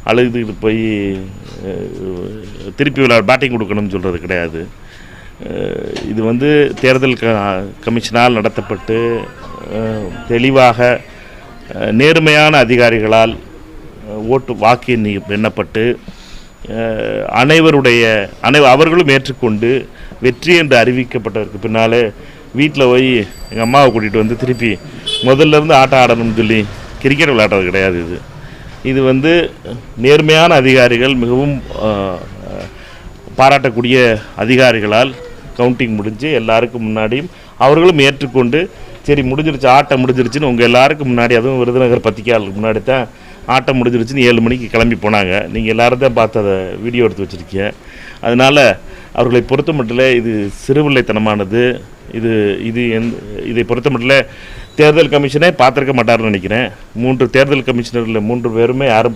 அழுதுகிட்டு போய் திருப்பி பேட்டிங் கொடுக்கணும்னு சொல்கிறது கிடையாது. இது வந்து தேர்தல் கமிஷனால் நடத்தப்பட்டு தெளிவாக நேர்மையான அதிகாரிகளால் வாக்கு எண்ணப்பட்டு அவர்களும் ஏற்றுக்கொண்டு வெற்றி என்று அறிவிக்கப்பட்டதற்கு பின்னாலே வீட்டில் போய் எங்கள் அம்மாவை கூட்டிகிட்டு வந்து திருப்பி முதல்ல இருந்து ஆட்டம் ஆடணும்னு சொல்லி கிரிக்கெட் விளையாடுறது கிடையாது. இது வந்து நேர்மையான அதிகாரிகள், மிகவும் பாராட்டக்கூடிய அதிகாரிகளால் கவுண்டிங் முடிஞ்சு எல்லாருக்கும் முன்னாடியும் அவர்களும் ஏற்றுக்கொண்டு சரி முடிஞ்சிருச்சு, ஆட்டம் முடிஞ்சிருச்சுன்னு உங்கள் எல்லாருக்கும் முன்னாடி, அதுவும் விருதுநகர் பத்திரிக்கையாளருக்கு முன்னாடி தான் ஆட்டம் முடிஞ்சிருச்சுன்னு 7 மணிக்கு கிளம்பி போனாங்க. நீங்கள் எல்லோரும் தான் பார்த்து அதை வீடியோ எடுத்து வச்சுருக்கீங்க. அதனால் அவர்களை பொறுத்த மட்டும் இது சிறுபிள்ளைத்தனமானது. இதை பொறுத்த மட்டும் தேர்தல் கமிஷனே பார்த்துருக்க மாட்டார்னு நினைக்கிறேன். 3 தேர்தல் கமிஷனரில் 3 பேருமே யாரும்